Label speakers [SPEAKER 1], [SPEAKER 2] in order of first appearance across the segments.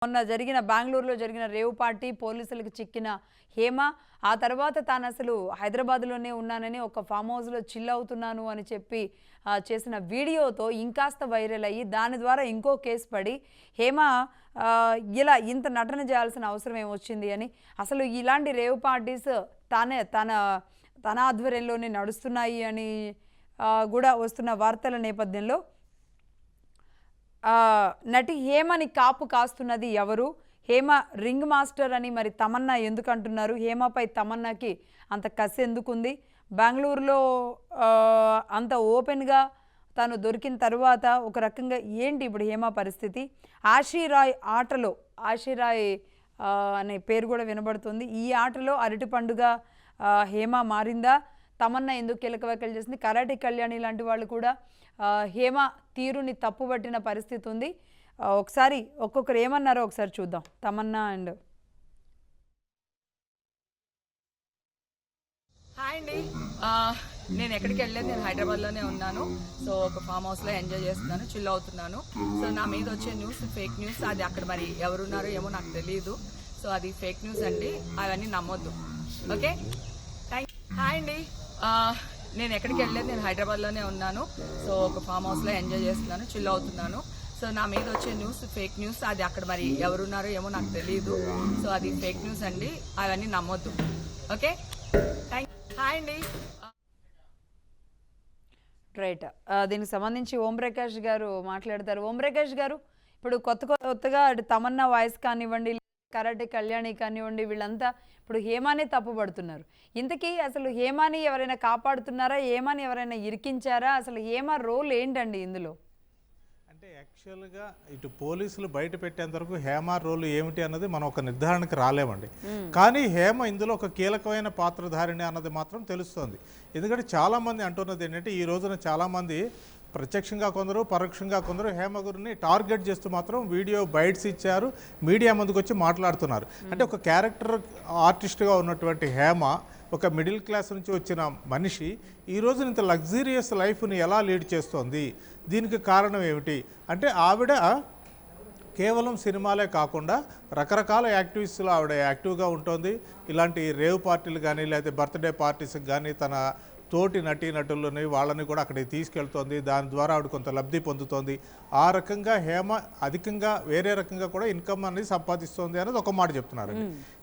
[SPEAKER 1] మొన్న జరిగిన బెంగళూరులో జరిగిన రేవ్ పార్టీ పోలీసులకు చిక్కిన హేమ ఆ తర్వాత తాను అసలు హైదరాబాద్లోనే ఉన్నానని ఒక ఫామ్ హౌస్లో చిల్ అవుతున్నాను అని చెప్పి చేసిన వీడియోతో ఇంకాస్త వైరల్ అయ్యి దాని ద్వారా ఇంకో కేసు పడి హేమ ఇలా ఇంత నటన చేయాల్సిన అవసరం ఏమొచ్చింది అని అసలు ఇలాంటి రేవ్ పార్టీస్ తన ఆధ్వర్యంలోనే నడుస్తున్నాయి అని కూడా వస్తున్న వార్తల నేపథ్యంలో నటి హేమని కాపు కాస్తున్నది ఎవరు? హేమ రింగ్ మాస్టర్ అని మరి తమన్నా ఎందుకు అంటున్నారు? హేమపై తమన్నాకి అంత కసి ఎందుకుంది? బెంగళూరులో అంత ఓపెన్గా తను దొరికిన తర్వాత ఒక రకంగా ఏంటి ఇప్పుడు హేమ పరిస్థితి? ఆశీరాయ్ ఆటలో ఆశీరాయ్ అనే పేరు కూడా వినబడుతుంది. ఈ ఆటలో అరటి పండుగ హేమ మారిందా? తమన్నా ఎందుకు కీలక వ్యాఖ్యలు చేసింది? కరాటే కళ్యాణి లాంటి వాళ్ళు కూడా హేమ తీరుని తప్పుబట్టిన పరిస్థితి ఉంది. ఒకసారి ఒక్కొక్కరు ఏమన్నారో ఒకసారి చూద్దాం. తమన్నా అండ్
[SPEAKER 2] హాయ్ అండి, నేను ఎక్కడికి వెళ్ళలేదు, నేను హైదరాబాద్లోనే ఉన్నాను. సో ఒక ఫామ్ హౌస్లో ఎంజాయ్ చేస్తున్నాను, చిల్ అవుతున్నాను. సో నా మీద వచ్చే న్యూస్ ఫేక్ న్యూస్, అది అక్కడ మరి ఎవరున్నారో ఏమో నాకు తెలియదు. సో అది ఫేక్ న్యూస్ అండి, అవన్నీ నమ్మొద్దు. ఓకే, హాయ్ అండి, నేను ఎక్కడికి వెళ్ళలేదు, నేను హైదరాబాద్లోనే ఉన్నాను. సో ఒక ఫామ్ హౌస్లో ఎంజాయ్ చేస్తున్నాను, చిల్ అవుతున్నాను. సో నా మీద వచ్చే న్యూస్ ఫేక్ న్యూస్, అది అక్కడ మరి ఎవరున్నారో ఏమో నాకు తెలియదు. సో అది ఫేక్ న్యూస్ అండి, అవన్నీ నమ్మొద్దు. ఓకే, హాయ్ అండి.
[SPEAKER 1] రైట్, దీనికి సంబంధించి ఓంప్రకాష్ గారు మాట్లాడతారు. ఓంప్రకాష్ గారు, ఇప్పుడు కొత్తగా తమన్నా వాయిస్ కానివ్వండి, కరాటే కళ్యాణి కానివ్వండి, వీళ్ళంతా ఇప్పుడు హేమానే తప్పుపడుతున్నారు. ఇంతకీ అసలు హేమాని ఎవరైనా కాపాడుతున్నారా? హేమాని ఎవరైనా ఇరికించారా? అసలు హేమ రోల్ ఏంటండి ఇందులో?
[SPEAKER 3] అంటే యాక్చువల్గా ఇటు పోలీసులు బయట పెట్టేంత వరకు హేమ రోల్ ఏమిటి అన్నది మనం ఒక నిర్ధారణకు రాలేమండి. కానీ హేమ ఇందులో ఒక కీలకమైన పాత్రధారిణి అన్నది మాత్రం తెలుస్తోంది. ఎందుకంటే చాలామంది అంటున్నది ఏంటంటే ఈ రోజున చాలామంది ప్రత్యక్షంగా కొందరు, పరోక్షంగా కొందరు హేమ గురిని టార్గెట్ చేస్తూ మాత్రం వీడియో బైట్స్ ఇచ్చారు, మీడియా ముందుకు వచ్చి మాట్లాడుతున్నారు. అంటే ఒక క్యారెక్టర్ ఆర్టిస్ట్గా ఉన్నటువంటి హేమ, ఒక మిడిల్ క్లాస్ నుంచి వచ్చిన మనిషి ఈ రోజు ఇంత లగ్జూరియస్ లైఫ్ని ఎలా లీడ్ చేస్తోంది? దీనికి కారణం ఏమిటి అంటే ఆవిడ కేవలం సినిమాలే కాకుండా రకరకాల యాక్టివిటీస్లో ఆవిడ యాక్టివ్గా ఉంటుంది. ఇలాంటి రేవ్ పార్టీలు కానీ లేకపోతే బర్త్డే పార్టీస్కి కానీ తన తోటి నటీనటులని వాళ్ళని కూడా అక్కడికి తీసుకెళ్తోంది. దాని ద్వారా ఆవిడ కొంత లబ్ధి పొందుతోంది. ఆ రకంగా హేమ అధికంగా వేరే రకంగా కూడా ఇన్కమ్ అనేది సంపాదిస్తోంది అనేది ఒక మాట చెప్తున్నారు.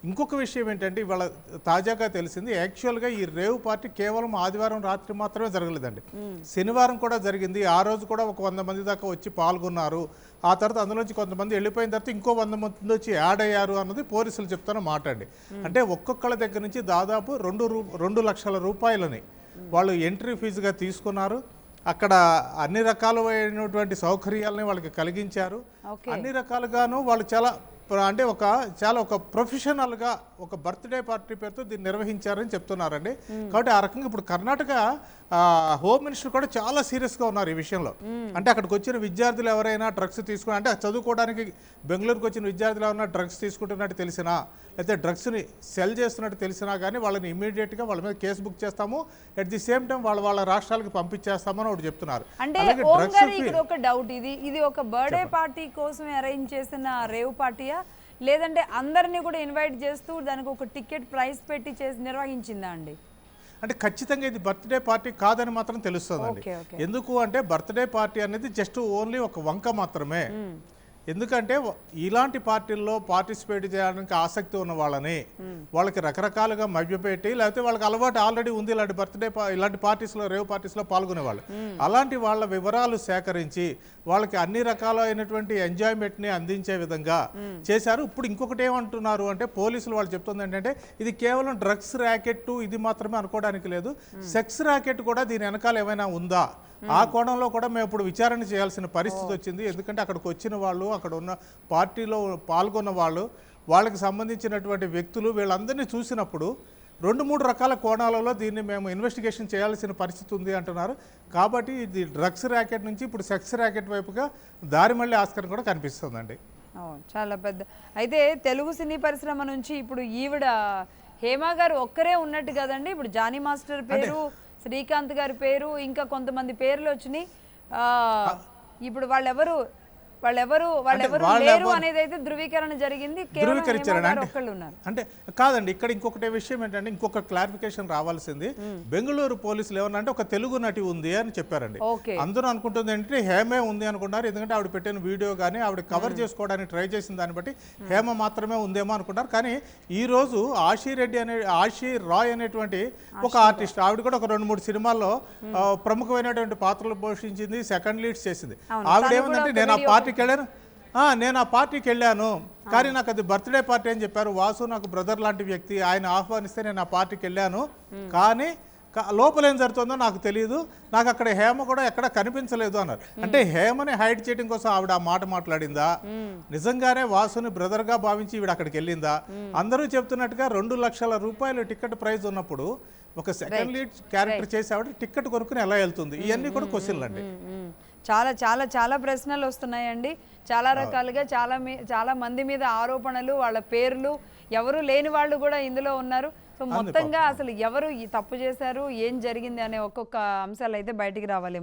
[SPEAKER 3] ఇంకొక విషయం ఏంటంటే ఇవాళ తాజాగా తెలిసింది, యాక్చువల్గా ఈ రేవ్ పార్టీ కేవలం ఆదివారం రాత్రి మాత్రమే జరగలేదండి, శనివారం కూడా జరిగింది. ఆ రోజు కూడా ఒక 100 మంది దాకా వచ్చి పాల్గొన్నారు. ఆ తర్వాత అందులోంచి కొంతమంది వెళ్ళిపోయిన తర్వాత ఇంకో 100 మంది వచ్చి యాడ్ అయ్యారు అన్నది పోలీసులు చెప్తాను మాట్లాడి. అంటే ఒక్కొక్కళ్ళ దగ్గర నుంచి దాదాపు 2 లక్షల రూపాయలని వాళ్ళు ఎంట్రీ ఫీజుగా తీసుకున్నారు. అక్కడ అన్ని రకాలైనటువంటి సౌకర్యాలని వాళ్ళకి కలిగించారు. అన్ని రకాలుగాను వాళ్ళు చాలా ఒక ప్రొఫెషనల్గా ఒక బర్త్డే పార్టీ పేరుతో దీన్ని నిర్వహించారని చెప్తున్నారండి. కాబట్టి ఆ రకంగా ఇప్పుడు కర్ణాటక హోమ్ మినిస్టర్ కూడా చాలా సీరియస్గా ఉన్నారు ఈ విషయంలో. అంటే అక్కడికి వచ్చిన విద్యార్థులు ఎవరైనా డ్రగ్స్ తీసుకుని, అంటే చదువుకోవడానికి బెంగళూరుకి వచ్చిన విద్యార్థులు ఎవరైనా డ్రగ్స్ తీసుకుంటున్నట్టు తెలిసినా లేకపోతే డ్రగ్స్ని సెల్ చేస్తున్నట్టు తెలిసినా కానీ వాళ్ళని ఇమీడియట్గా వాళ్ళ మీద కేసు బుక్ చేస్తాము, అట్ ది సేమ్ టైం వాళ్ళ రాష్ట్రాలకు పంపించేస్తామని ఒకటి చెప్తున్నారు.
[SPEAKER 1] అంటే ఒక డౌట్, ఇది ఒక బర్త్డే పార్టీ కోసం అరేంజ్ చేసిన రేవ్ పార్టీయా, లేదంటే అందరినీ కూడా ఇన్వైట్ చేస్తూ దానికి ఒక టికెట్ ప్రైస్ పెట్టి చేసి నిర్వహించిందా అండి?
[SPEAKER 3] అంటే ఖచ్చితంగా ఇది బర్త్డే పార్టీ కాదని మాత్రం తెలుస్తుందండి. ఎందుకు అంటే బర్త్డే పార్టీ అనేది జస్ట్ ఓన్లీ ఒక వంక మాత్రమే. ఎందుకంటే ఇలాంటి పార్టీల్లో పార్టిసిపేట్ చేయడానికి ఆసక్తి ఉన్న వాళ్ళని వాళ్ళకి రకరకాలుగా మభ్యపెట్టి, లేకపోతే వాళ్ళకి అలవాటు ఆల్రెడీ ఉంది ఇలాంటి పార్టీస్లో, రేవ్ పార్టీస్లో పాల్గొనేవాళ్ళు, అలాంటి వాళ్ళ వివరాలు సేకరించి వాళ్ళకి అన్ని రకాలైనటువంటి ఎంజాయ్మెంట్ని అందించే విధంగా చేశారు. ఇప్పుడు ఇంకొకటి ఏమంటున్నారు అంటే పోలీసులు వాళ్ళు చెప్తుంది ఏంటంటే ఇది కేవలం డ్రగ్స్ ర్యాకెట్ ఇది మాత్రమే అనుకోవడానికి లేదు, సెక్స్ ర్యాకెట్ కూడా దీని వెనకాల ఏమైనా ఉందా, ఆ కోణంలో కూడా మేము ఇప్పుడు విచారణ చేయాల్సిన పరిస్థితి వచ్చింది. ఎందుకంటే అక్కడికి వచ్చిన వాళ్ళు, అక్కడ ఉన్న పార్టీలో పాల్గొన్న వాళ్ళకి సంబంధించినటువంటి వ్యక్తులు వీళ్ళందరినీ చూసినప్పుడు 2-3 రకాల కోణాలలో దీన్ని మేము ఇన్వెస్టిగేషన్ చేయాల్సిన పరిస్థితి ఉంది అంటున్నారు. కాబట్టి ఇది డ్రగ్స్ ర్యాకెట్ నుంచి ఇప్పుడు సెక్స్ ర్యాకెట్ వైపుగా దారి మళ్ళీ ఆస్కారం కూడా కనిపిస్తుందండి.
[SPEAKER 1] చాలా పెద్ద. అయితే తెలుగు సినీ పరిశ్రమ నుంచి ఇప్పుడు ఈవిడ హేమ గారు ఒక్కరే ఉన్నట్టు కదండి, ఇప్పుడు జానీ మాస్టర్ పేరు, శ్రీకాంత్ గారి పేరు, ఇంకా కొంతమంది పేర్లు వచ్చినాయి. ఇప్పుడు వాళ్ళెవరు వాళ్ళెవరు లేరు అనేది అయితే ధృవీకరణ జరిగింది. కేవలం హేమ గారు ఒక్కళ్ళు ఉన్నారు.
[SPEAKER 3] అంటే కాదండి, ఇక్కడ ఇంకొకటి విషయం ఏంటంటే ఇంకొక క్లారిఫికేషన్ రావాల్సింది. బెంగళూరు పోలీసులు ఏమన్నా ఒక తెలుగు నటి ఉంది అని చెప్పారండి.
[SPEAKER 1] ఓకే.
[SPEAKER 3] అందరూ అనుకుంటుంది ఏంటంటే హేమే ఉంది అనుకున్నారు, ఎందుకంటే ఆవిడ పెట్టిన వీడియో కానీ ఆవిడ కవర్ చేసుకోవడానికి ట్రై చేసిన దాన్ని బట్టి హేమ మాత్రమే ఉందేమో అనుకుంటారు. కానీ ఈ రోజు ఆశీ రాయ్ అనేటువంటి ఒక ఆర్టిస్ట్, ఆవిడ కూడా ఒక 2-3 సినిమాల్లో ప్రముఖమైనటువంటి పాత్రలు పోషించింది, సెకండ్ లీడ్స్ చేసింది. ఆవిడ ఏమందంటే నేను ఆ పార్టీకి వెళ్ళాను కానీ నాకు అది బర్త్డే పార్టీ అని చెప్పారు. వాసు నాకు బ్రదర్ లాంటి వ్యక్తి, ఆయన ఆహ్వానిస్తే నేను ఆ పార్టీకి వెళ్ళాను, కానీ లోపల ఏం జరుగుతుందో నాకు తెలియదు, నాకు అక్కడ హేమ కూడా ఎక్కడ కనిపించలేదు అన్నారు. అంటే హేమని హైడ్ చేయడం కోసం ఆవిడ ఆ మాట మాట్లాడిందా, నిజంగానే వాసుని బ్రదర్ గా భావించి ఈవిడ అక్కడికి వెళ్ళిందా? అందరూ చెప్తున్నట్టుగా 2 లక్షల రూపాయలు టికెట్ ప్రైజ్ ఉన్నప్పుడు ఒక సెకండ్ లీడ్ క్యారెక్టర్ చేసి ఆవిడ టికెట్ కొనుక్కుని ఎలా వెళ్తుంది? ఇవన్నీ కూడా క్వశ్చన్లు అండి.
[SPEAKER 1] చాలా చాలా చాలా ప్రశ్నలు వస్తున్నాయండి. చాలా రకాలుగా చాలా మంది మీద ఆరోపణలు, వాళ్ళ పేర్లు, ఎవరు లేని వాళ్ళు కూడా ఇందులో ఉన్నారు. సో మొత్తంగా అసలు ఎవరు ఈ తప్పు చేశారు, ఏం జరిగింది అనే ఒక్కొక్క అంశాలు అయితే బయటికి రావాలి.